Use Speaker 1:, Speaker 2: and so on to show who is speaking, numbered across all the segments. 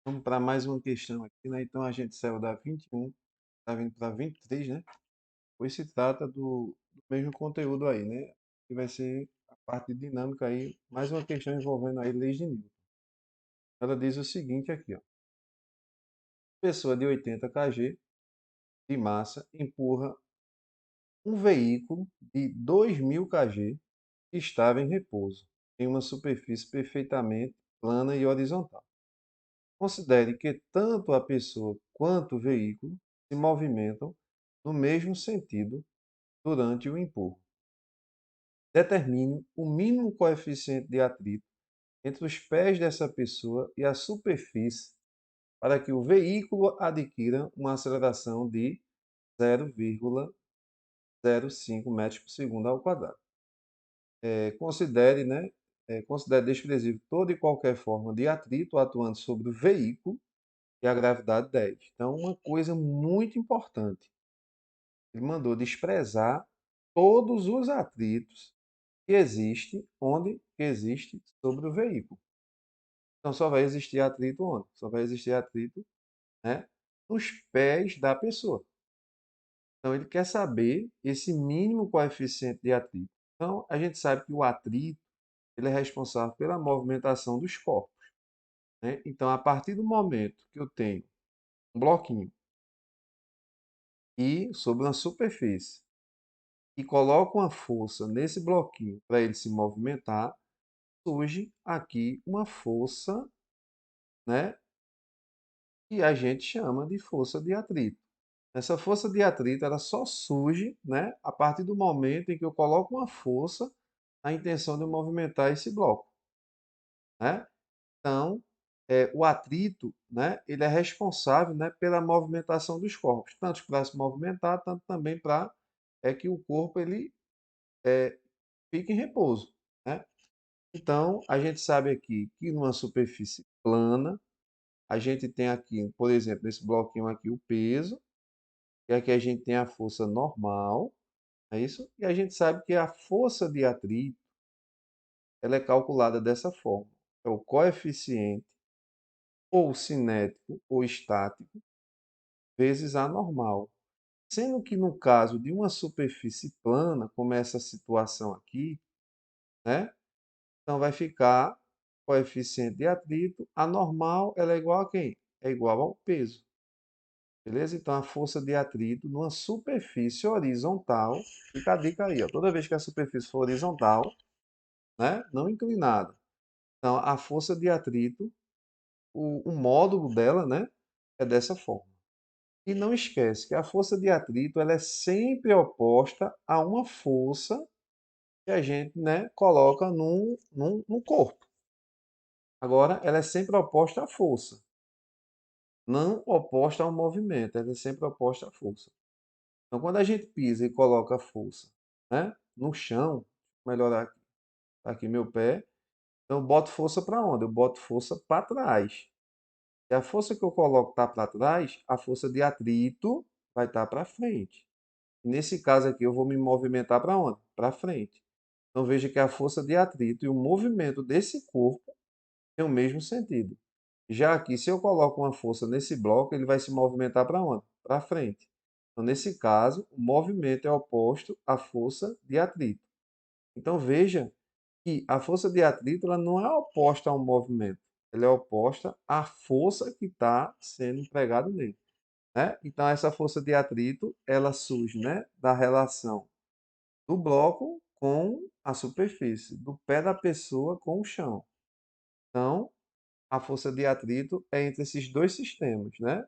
Speaker 1: Vamos para mais uma questão aqui, né? Então a gente saiu da 21, está vindo para 23, né? Pois se trata do mesmo conteúdo aí, né? Que vai ser a parte dinâmica aí, mais uma questão envolvendo aí leis de Newton. Ela diz o seguinte aqui, ó. Pessoa de 80 kg de massa empurra um veículo de 2000 kg que estava em repouso, em uma superfície perfeitamente plana e horizontal. Considere que tanto a pessoa quanto o veículo se movimentam no mesmo sentido durante o empurro. Determine o mínimo coeficiente de atrito entre os pés dessa pessoa e a superfície para que o veículo adquira uma aceleração de 0,05 metros por segundo ao quadrado. Considere, né, considere desprezível toda e qualquer forma de atrito atuando sobre o veículo e a gravidade 10. Então, uma coisa muito importante, ele mandou desprezar todos os atritos que existem onde existe sobre o veículo. Então, só vai existir atrito onde? Só vai existir atrito, né, nos pés da pessoa. Então, ele quer saber esse mínimo coeficiente de atrito. Então, a gente sabe que o atrito ele é responsável pela movimentação dos corpos, né? Então, a partir do momento que eu tenho um bloquinho e sobre uma superfície e coloco uma força nesse bloquinho para ele se movimentar, surge aqui uma força, né, que a gente chama de força de atrito. Essa força de atrito ela só surge, né, a partir do momento em que eu coloco uma força na intenção de movimentar esse bloco, né? Então, o atrito, né, ele é responsável, né, pela movimentação dos corpos, tanto para se movimentar, tanto também para que o corpo ele fique em repouso, né? Então, a gente sabe aqui que numa superfície plana, a gente tem aqui, por exemplo, nesse bloquinho aqui, o peso, e aqui a gente tem a força normal, é isso? E a gente sabe que a força de atrito, ela é calculada dessa forma. É o coeficiente ou cinético ou estático vezes a normal. Sendo que no caso de uma superfície plana, como essa situação aqui, né? Então vai ficar coeficiente de atrito, a normal ela é igual a quem? É igual ao peso. Beleza? Então a força de atrito numa superfície horizontal, fica a dica aí, ó. Toda vez que a superfície for horizontal, né? Não inclinada. Então a força de atrito, o módulo dela, né? É dessa forma. E não esquece que a força de atrito ela é sempre oposta a uma força que a gente, né, coloca num corpo. Agora, ela é sempre oposta à força, não oposta ao movimento, ela é sempre oposta à força. Então, quando a gente pisa e coloca a força, né, no chão, vou melhorar aqui, tá aqui meu pé, então eu boto força para onde? Eu boto força para trás. E a força que eu coloco está para trás, a força de atrito vai estar para frente. Nesse caso aqui, eu vou me movimentar para onde? Para frente. Então veja que a força de atrito e o movimento desse corpo tem o mesmo sentido. Já aqui, se eu coloco uma força nesse bloco, ele vai se movimentar para onde? Para frente. Então, nesse caso, o movimento é oposto à força de atrito. Então veja que a força de atrito ela não é oposta ao movimento, ela é oposta à força que está sendo empregada nele, né? Então essa força de atrito ela surge, né, da relação do bloco com a superfície, do pé da pessoa com o chão. Então, a força de atrito é entre esses dois sistemas, né?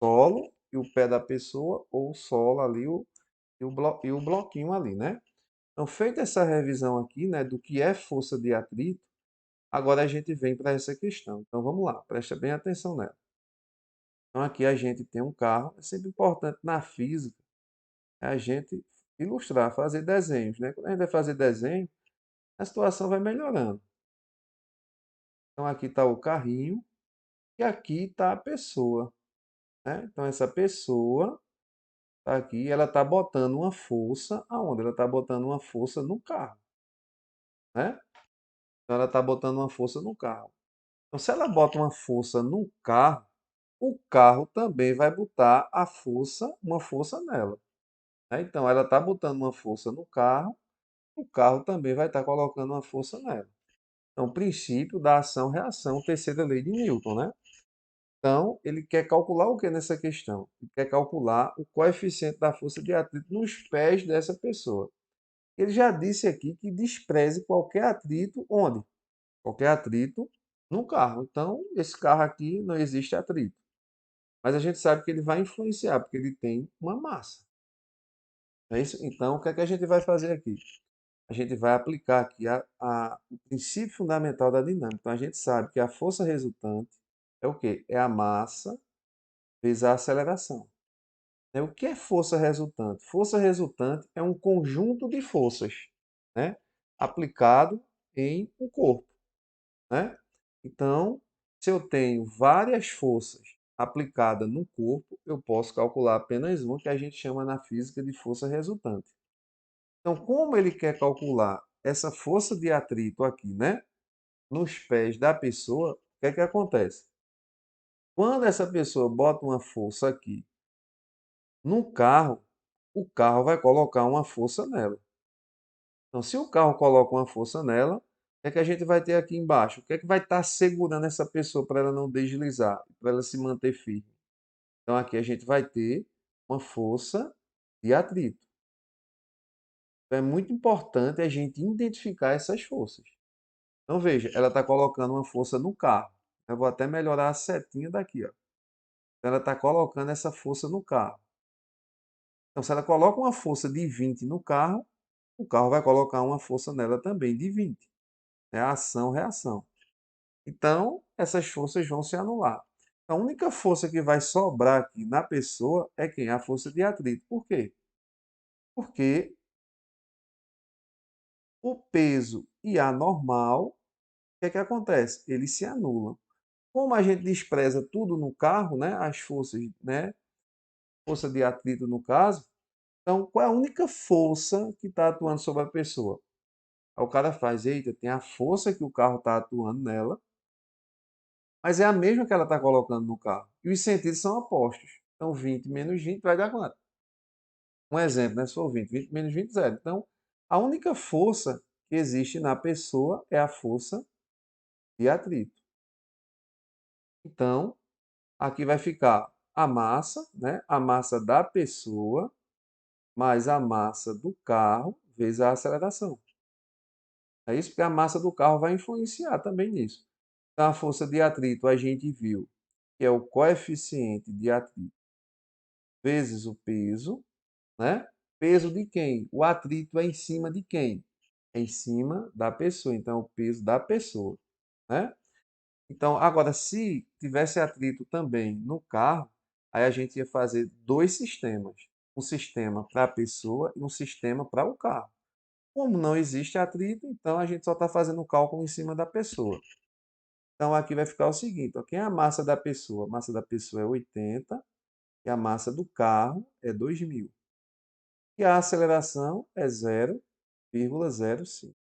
Speaker 1: Solo e o pé da pessoa, ou solo ali e o bloquinho ali, né? Então, feita essa revisão aqui, né, do que é força de atrito, agora a gente vem para essa questão. Então, vamos lá, presta bem atenção nela. Então, aqui a gente tem um carro, é sempre importante na física a gente ilustrar, fazer desenhos, né? Quando a gente vai fazer desenho, a situação vai melhorando. Então, aqui está o carrinho e aqui está a pessoa, né? Então, essa pessoa está aqui, ela está botando uma força aonde? Ela está botando uma força no carro, né? Então, ela está botando uma força no carro. Então, se ela bota uma força num carro, o carro também vai botar uma força nela, né? Então, ela está botando uma força no carro, o carro também vai estar colocando uma força nela. Então, princípio da ação-reação, terceira lei de Newton, né? Então, ele quer calcular o que nessa questão? Ele quer calcular o coeficiente da força de atrito nos pés dessa pessoa. Ele já disse aqui que despreze qualquer atrito onde? Qualquer atrito no carro. Então, esse carro aqui não existe atrito. Mas a gente sabe que ele vai influenciar, porque ele tem uma massa. É isso? Então, o que é que a gente vai fazer aqui? A gente vai aplicar aqui o princípio fundamental da dinâmica. Então, a gente sabe que a força resultante é o quê? É a massa vezes a aceleração. O que é força resultante? Força resultante é um conjunto de forças, né, aplicado em um corpo, né? Então, se eu tenho várias forças aplicadas no corpo, eu posso calcular apenas uma, que a gente chama na física de força resultante. Então, como ele quer calcular essa força de atrito aqui, né, nos pés da pessoa, o que é que acontece? Quando essa pessoa bota uma força aqui no carro, o carro vai colocar uma força nela. Então, se o carro coloca uma força nela, o que é que a gente vai ter aqui embaixo? O que é que vai estar segurando essa pessoa para ela não deslizar, para ela se manter firme? Então, aqui a gente vai ter uma força de atrito. Então, é muito importante a gente identificar essas forças. Então, veja, ela está colocando uma força no carro. Eu vou até melhorar a setinha daqui, ó. Então, ela está colocando essa força no carro. Então, se ela coloca uma força de 20 no carro, o carro vai colocar uma força nela também de 20. É a ação-reação. Então, essas forças vão se anular. A única força que vai sobrar aqui na pessoa é quem? A força de atrito. Por quê? Porque o peso e a normal, o que é que acontece? Eles se anulam. Como a gente despreza tudo no carro, né? As forças, né? Força de atrito no caso. Então, qual é a única força que está atuando sobre a pessoa? Aí o cara faz, eita, tem a força que o carro está atuando nela, mas é a mesma que ela está colocando no carro. E os sentidos são opostos. Então, 20 menos 20 vai dar quanto? Um exemplo, né? Se for 20, 20 menos 20, zero. Então, a única força que existe na pessoa é a força de atrito. Então, aqui vai ficar a massa, né? A massa da pessoa mais a massa do carro vezes a aceleração. É isso, porque a massa do carro vai influenciar também nisso. Então, a força de atrito a gente viu que é o coeficiente de atrito vezes o peso, né? Peso de quem? O atrito é em cima de quem? É em cima da pessoa. Então, é o peso da pessoa, né? Então, agora, se tivesse atrito também no carro, aí a gente ia fazer dois sistemas. Um sistema para a pessoa e um sistema para o carro. Como não existe atrito, então a gente só está fazendo o cálculo em cima da pessoa. Então, aqui vai ficar o seguinte, ó, quem é a massa da pessoa? A massa da pessoa é 80 e a massa do carro é 2.000. E a aceleração é 0,05.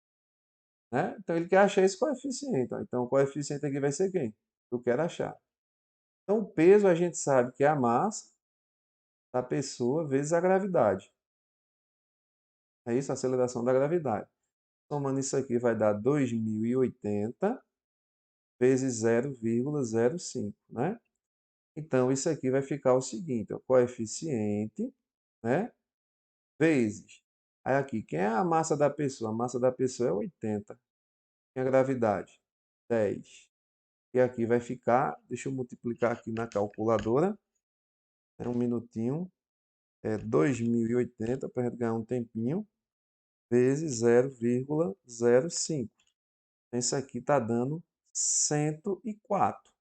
Speaker 1: Né? Então, ele quer achar esse coeficiente. Ó. Então, o coeficiente aqui vai ser quem? Eu quero achar. Então, o peso a gente sabe que é a massa da pessoa vezes a gravidade. É isso, a aceleração da gravidade. Somando isso aqui vai dar 2.080 vezes 0,05, né? Então, isso aqui vai ficar o seguinte, ó, coeficiente, né? Vezes. Aí aqui, quem é a massa da pessoa? A massa da pessoa é 80. Quem é a gravidade? 10. E aqui vai ficar, deixa eu multiplicar aqui na calculadora, um minutinho, é 2.080 para a gente ganhar um tempinho, vezes 0,05. Isso aqui está dando 104.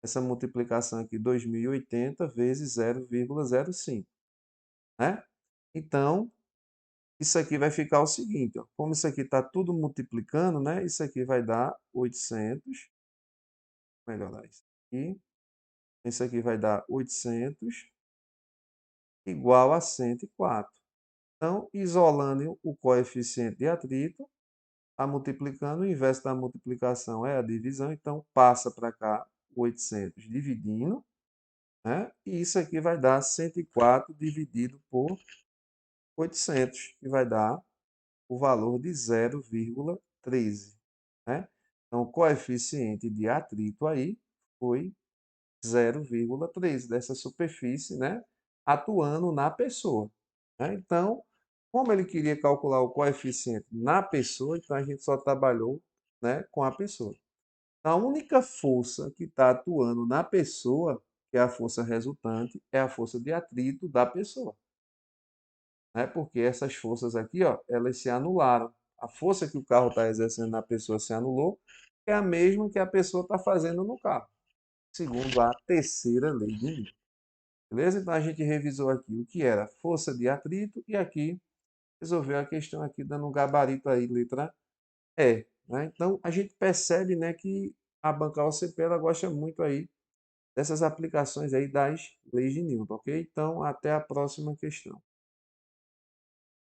Speaker 1: Essa multiplicação aqui, 2.080 vezes 0,05, né? Então, isso aqui vai ficar o seguinte, ó, como isso aqui está tudo multiplicando, né? Isso aqui vai dar 800, melhorar isso aqui. Isso aqui vai dar 800 igual a 104. Então, isolando o coeficiente de atrito, Está multiplicando, o inverso da multiplicação é a divisão, então passa para cá 800 dividindo, né? E isso aqui vai dar 104 dividido por 800, que vai dar o valor de 0,13, né? Então, o coeficiente de atrito aí foi 0,13 dessa superfície, né? Atuando na pessoa, né? Então, como ele queria calcular o coeficiente na pessoa, então a gente só trabalhou, né, com a pessoa. A única força que está atuando na pessoa, que é a força resultante, é a força de atrito da pessoa, né? Porque essas forças aqui, ó, elas se anularam. A força que o carro está exercendo na pessoa se anulou, é a mesma que a pessoa está fazendo no carro, segundo a terceira lei de Newton. Beleza? Então a gente revisou aqui o que era força de atrito e aqui resolveu a questão aqui dando um gabarito aí, letra E, né? Então a gente percebe, né, que a banca OCP ela gosta muito aí dessas aplicações aí das leis de Newton, ok? Então até a próxima questão.